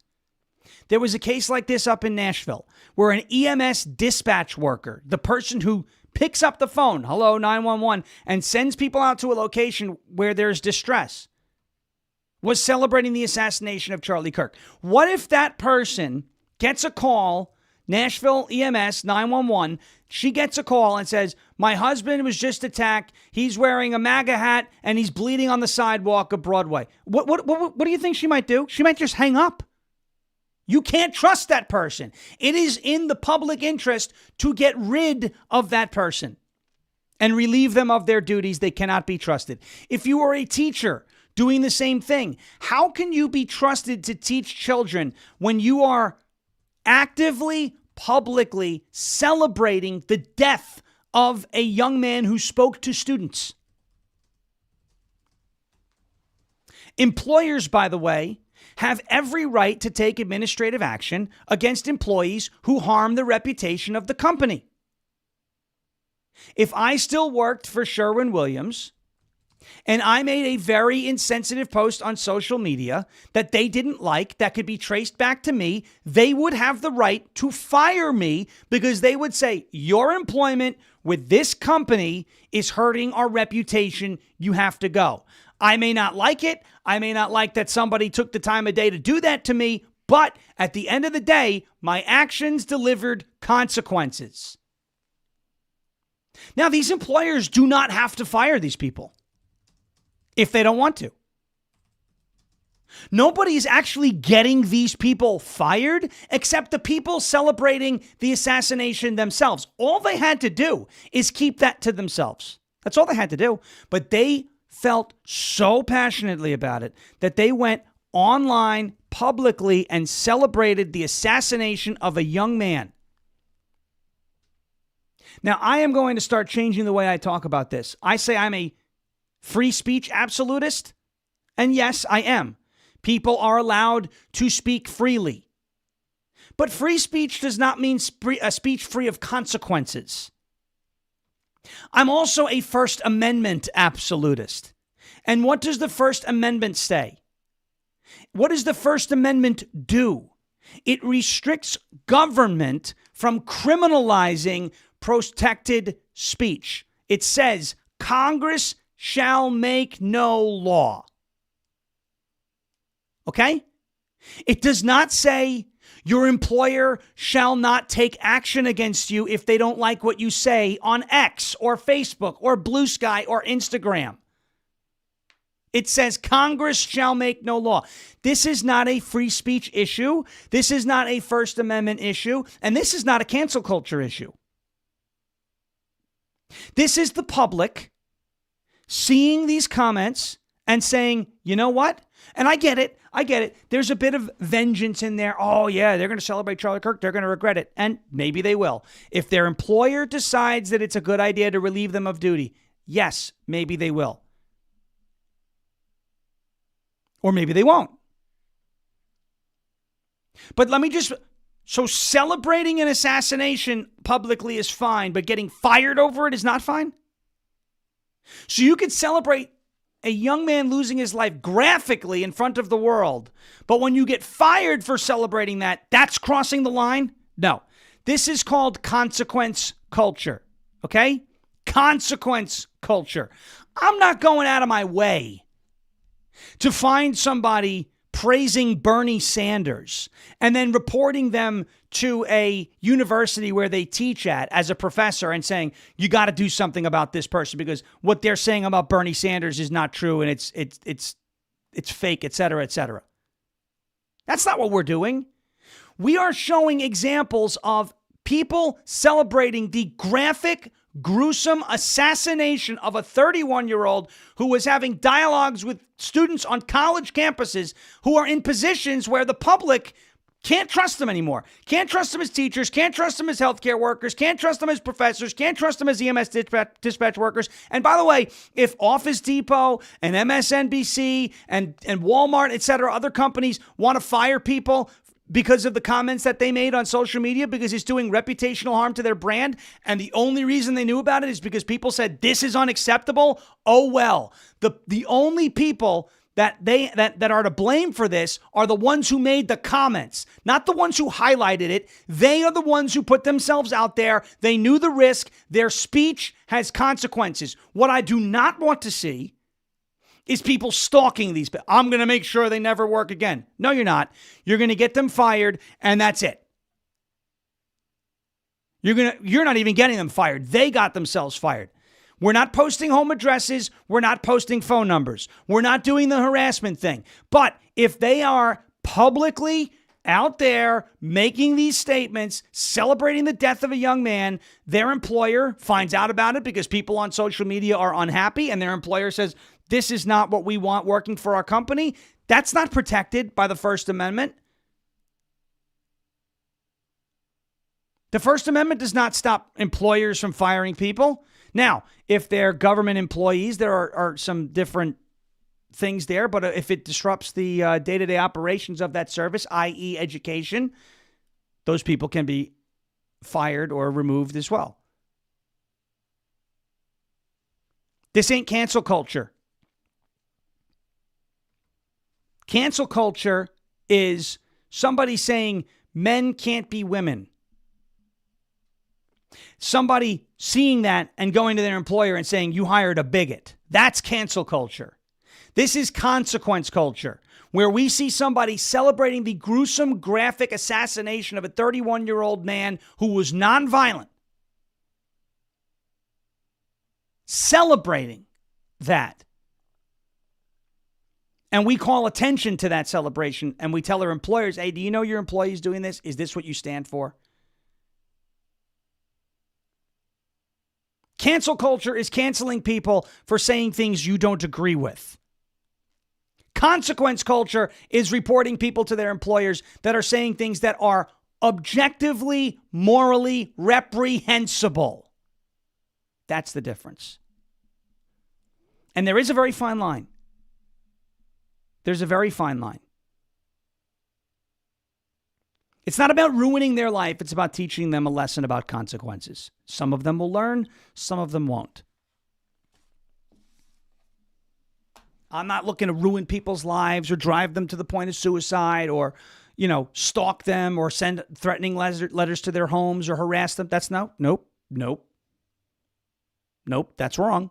There was a case like this up in Nashville where an EMS dispatch worker, the person who picks up the phone, hello, 911, and sends people out to a location where there's distress, was celebrating the assassination of Charlie KIrk. What if that person gets a call, Nashville EMS 911, she gets a call and says, my husband was just attacked. He's wearing a MAGA hat and he's bleeding on the sidewalk of Broadway. What do you think she might do? She might just hang up. You can't trust that person. It is in the public interest to get rid of that person and relieve them of their duties. They cannot be trusted. If you are a teacher doing the same thing, how can you be trusted to teach children when you are actively, publicly celebrating the death of a young man who spoke to students? Employers, by the way, have every right to take administrative action against employees who harm the reputation of the company. If I still worked for Sherwin-Williams and I made a very insensitive post on social media that they didn't like, that could be traced back to me, they would have the right to fire me because they would say, your employment with this company is hurting our reputation. You have to go. I may not like it. I may not like that somebody took the time of day to do that to me. But at the end of the day, my actions delivered consequences. Now, these employers do not have to fire these people if they don't want to. Nobody is actually getting these people fired except the people celebrating the assassination themselves. All they had to do is keep that to themselves. That's all they had to do. But they felt so passionately about it that they went online publicly and celebrated the assassination of a young man. Now, I am going to start changing the way I talk about this. I say I'm a free speech absolutist, and yes, I am. People are allowed to speak freely. But free speech does not mean a speech free of consequences. I'm also a First Amendment absolutist. And what does the First Amendment say? What does the First Amendment do? It restricts government from criminalizing protected speech. It says, Congress shall make no law. Okay? It does not say your employer shall not take action against you if they don't like what you say on X or Facebook or Blue Sky or Instagram. It says Congress shall make no law. This is not a free speech issue. This is not a First Amendment issue. And this is not a cancel culture issue. This is the public seeing these comments and saying, you know what? And I get it. There's a bit of vengeance in there. Oh, yeah, they're going to celebrate Charlie KIrk. They're going to regret it. And maybe they will. If their employer decides that it's a good idea to relieve them of duty, yes, maybe they will. Or maybe they won't. But let me just... So celebrating an assassination publicly is fine, but getting fired over it is not fine? So you could celebrate a young man losing his life graphically in front of the world, but when you get fired for celebrating that, that's crossing the line? No. This is called consequence culture, okay? Consequence culture. I'm not going out of my way to find somebody praising Bernie Sanders and then reporting them to a university where they teach at as a professor and saying, you got to do something about this person because what they're saying about Bernie Sanders is not true and it's fake, et cetera, et cetera. That's not what we're doing. We are showing examples of people celebrating the graphic, gruesome assassination of a 31-year-old who was having dialogues with students on college campuses who are in positions where the public can't trust them anymore. Can't trust them as teachers, can't trust them as healthcare workers, can't trust them as professors, can't trust them as EMS dispatch workers. And by the way, if Office Depot and MSNBC and Walmart, et cetera, other companies want to fire people because of the comments that they made on social media because it's doing reputational harm to their brand, and the only reason they knew about it is because people said this is unacceptable, oh well. The only people that are to blame for this are the ones who made the comments, not the ones who highlighted it. They are the ones who put themselves out there. They knew the risk. Their speech has consequences. What I do not want to see is people stalking these people. I'm going to make sure they never work again. No, you're not. You're going to get them fired, and that's it. You're not even getting them fired. They got themselves fired. We're not posting home addresses. We're not posting phone numbers. We're not doing the harassment thing. But if they are publicly out there making these statements, celebrating the death of a young man, their employer finds out about it because people on social media are unhappy, and their employer says, this is not what we want working for our company. That's not protected by the First Amendment. The First Amendment does not stop employers from firing people. Now, if they're government employees, there are some different things there, but if it disrupts the day-to-day operations of that service, i.e. education, those people can be fired or removed as well. This ain't cancel culture. Cancel culture is somebody saying men can't be women. Somebody seeing that and going to their employer and saying, you hired a bigot. That's cancel culture. This is consequence culture, where we see somebody celebrating the gruesome, graphic assassination of a 31-year-old man who was nonviolent. Celebrating that. And we call attention to that celebration, and we tell our employers, hey, do you know your employee's doing this? Is this what you stand for? Cancel culture is canceling people for saying things you don't agree with. Consequence culture is reporting people to their employers that are saying things that are objectively, morally reprehensible. That's the difference. And there is a very fine line. There's a very fine line. It's not about ruining their life. It's about teaching them a lesson about consequences. Some of them will learn, some of them won't. I'm not looking to ruin people's lives or drive them to the point of suicide or, stalk them or send threatening letters to their homes or harass them. That's nope, that's wrong.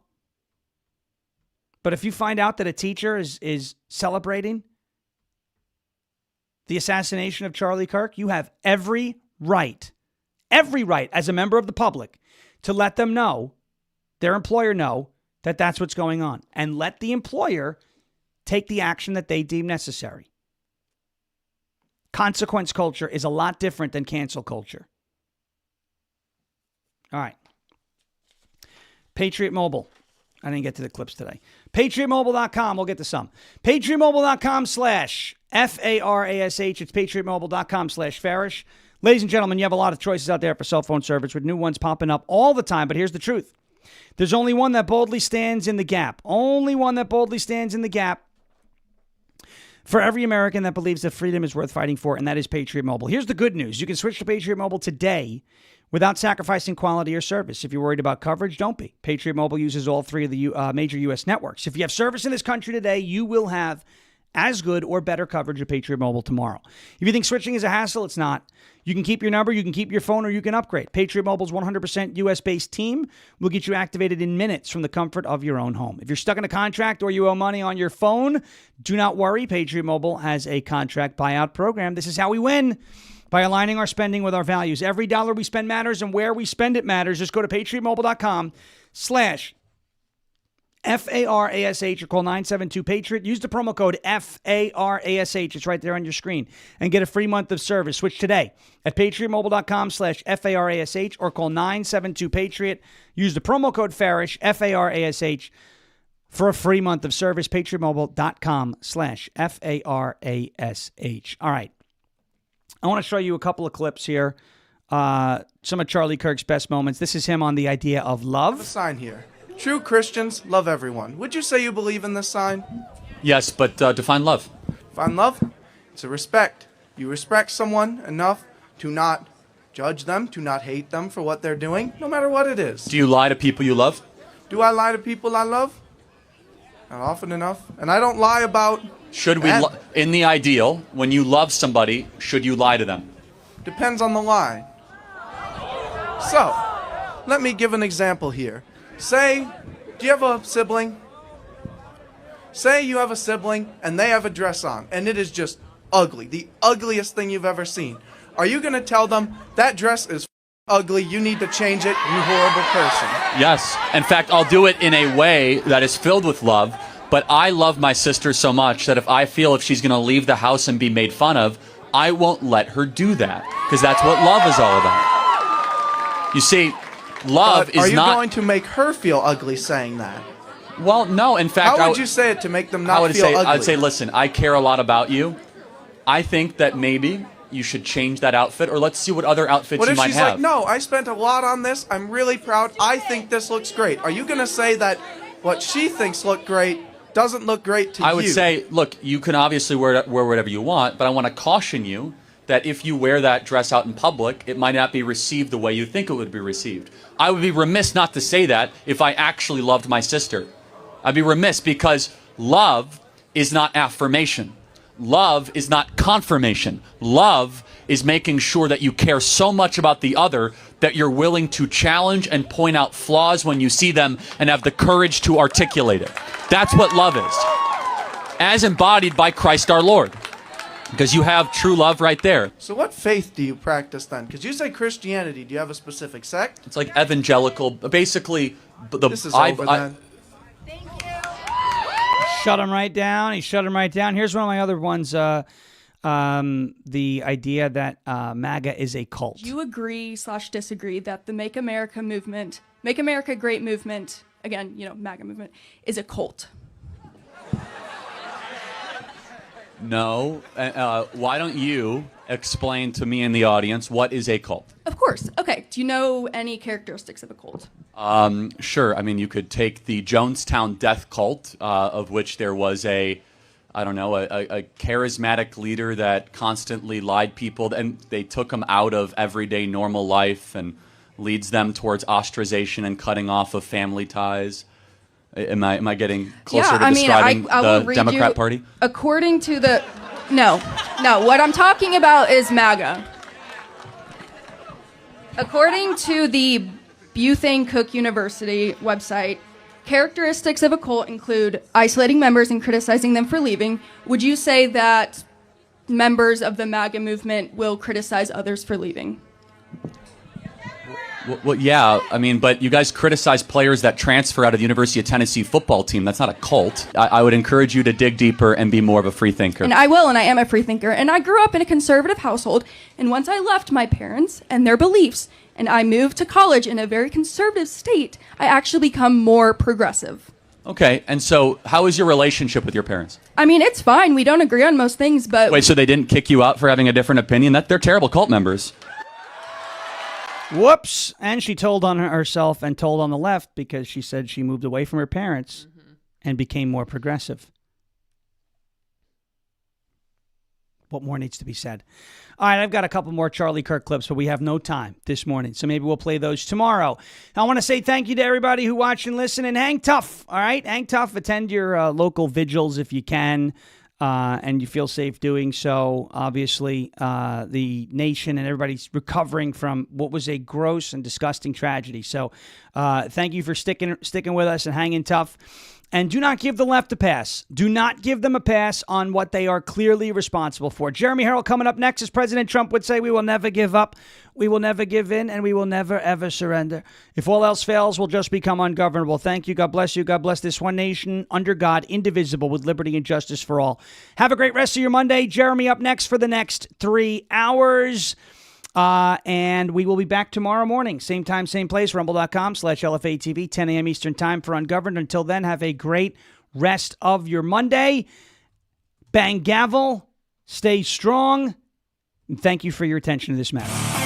But if you find out that a teacher is celebrating the assassination of Charlie KIrk, you have every right as a member of the public to let them know, their employer know, that that's what's going on. And let the employer take the action that they deem necessary. Consequence culture is a lot different than cancel culture. All right. Patriot Mobile. I didn't get to the clips today. PatriotMobile.com. We'll get to some. PatriotMobile.com/FARASH. It's PatriotMobile.com/Farish. Ladies and gentlemen, you have a lot of choices out there for cell phone service with new ones popping up all the time. But here's the truth. There's only one that boldly stands in the gap. Only one that boldly stands in the gap for every American that believes that freedom is worth fighting for, and that is Patriot Mobile. Here's the good news. You can switch to Patriot Mobile today without sacrificing quality or service. If you're worried about coverage, don't be. Patriot Mobile uses all three of the major U.S. networks. If you have service in this country today, you will have as good or better coverage of Patriot Mobile tomorrow. If you think switching is a hassle, it's not. You can keep your number, you can keep your phone, or you can upgrade. Patriot Mobile's 100% U.S.-based team will get you activated in minutes from the comfort of your own home. If you're stuck in a contract or you owe money on your phone, do not worry. Patriot Mobile has a contract buyout program. This is how we win. By aligning our spending with our values. Every dollar we spend matters, and where we spend it matters. Just go to PatriotMobile.com/FARASH or call 972-PATRIOT. Use the promo code FARASH. It's right there on your screen. And get a free month of service. Switch today at PatriotMobile.com/FARASH or call 972-PATRIOT. Use the promo code FARASH, FARASH, for a free month of service. PatriotMobile.com/FARASH. All right. I want to show you a couple of clips here. Some of Charlie KIrk's best moments. This is him on the idea of love. A sign here. True Christians love everyone. Would you say you believe in this sign? Yes, but define love. Define love? It's a respect. You respect someone enough to not judge them, to not hate them for what they're doing, no matter what it is. Do you lie to people you love? Do I lie to people I love? Not often enough. And I don't lie about... Should we, in the ideal, when you love somebody, should you lie to them? Depends on the lie. So, let me give an example here. Say, do you have a sibling? Say you have a sibling and they have a dress on and it is just ugly, the ugliest thing you've ever seen. Are you going to tell them that dress is ugly, you need to change it, you horrible person? Yes. In fact, I'll do it in a way that is filled with love. But I love my sister so much that if she's going to leave the house and be made fun of, I won't let her do that. Because that's what love is all about. You see, love is not... Are you going to make her feel ugly saying that? Well, no. In fact, how would you say it to make them not feel ugly? I would say, listen, I care a lot about you. I think that maybe you should change that outfit, or let's see what other outfits you might have. What if she's like, no, I spent a lot on this. I'm really proud. I think this looks great. Are you going to say that what she thinks look great doesn't look great to you. I would say, look, you can obviously wear whatever you want, but I want to caution you that if you wear that dress out in public, it might not be received the way you think it would be received. I would be remiss not to say that if I actually loved my sister. I'd be remiss because love is not affirmation. Love is not confirmation. Love is making sure that you care so much about the other that you're willing to challenge and point out flaws when you see them and have the courage to articulate it. That's what love is, as embodied by Christ our Lord. Because you have true love right there. So what faith do you practice then? Because you say Christianity. Do you have a specific sect? It's like evangelical. Basically, This is over then. Shut him right down. He shut him right down. Here's one of my other ones. The idea that MAGA is a cult. Do you agree/disagree that the Make America movement, Make America Great movement, again, MAGA movement, is a cult? No. Why don't you explain to me and the audience what is a cult? Of course. Okay. Do you know any characteristics of a cult? Sure. I mean, you could take the Jonestown death cult, of which there was a charismatic leader that constantly lied people, and they took them out of everyday normal life and leads them towards ostracization and cutting off of family ties. Am I getting closer to describing the Democrat Party? According to the... No. What I'm talking about is MAGA. According to the Bethune Cook University website, characteristics of a cult include isolating members and criticizing them for leaving. Would you say that members of the MAGA movement will criticize others for leaving? Well, yeah, I mean, but you guys criticize players that transfer out of the University of Tennessee football team. That's not a cult. I would encourage you to dig deeper and be more of a free thinker. And I will, and I am a free thinker. And I grew up in a conservative household, and once I left my parents and their beliefs, and I moved to college in a very conservative state, I actually become more progressive. Okay, and so how is your relationship with your parents? I mean, it's fine. We don't agree on most things, but... Wait, so they didn't kick you out for having a different opinion? They're terrible cult members. Whoops. And she told on herself and told on the left because she said she moved away from her parents and became more progressive. What more needs to be said? All right, I've got a couple more Charlie KIrk clips, but we have no time this morning, so maybe we'll play those tomorrow. I want to say thank you to everybody who watched and listened, and hang tough, all right? Hang tough. Attend your local vigils if you can. And you feel safe doing so. Obviously, the nation and everybody's recovering from what was a gross and disgusting tragedy. So thank you for sticking with us and hanging tough. And do not give the left a pass. Do not give them a pass on what they are clearly responsible for. Jeremy Harrell coming up next. As President Trump would say, we will never give up, we will never give in, and we will never, ever surrender. If all else fails, we'll just become ungovernable. Thank you. God bless you. God bless this one nation under God, indivisible, with liberty and justice for all. Have a great rest of your Monday. Jeremy up next for the next 3 hours. And we will be back tomorrow morning. Same time, same place, rumble.com/LFA TV, 10 a.m. Eastern time for Ungoverned. Until then, have a great rest of your Monday. Bang gavel. Stay strong. And thank you for your attention to this matter.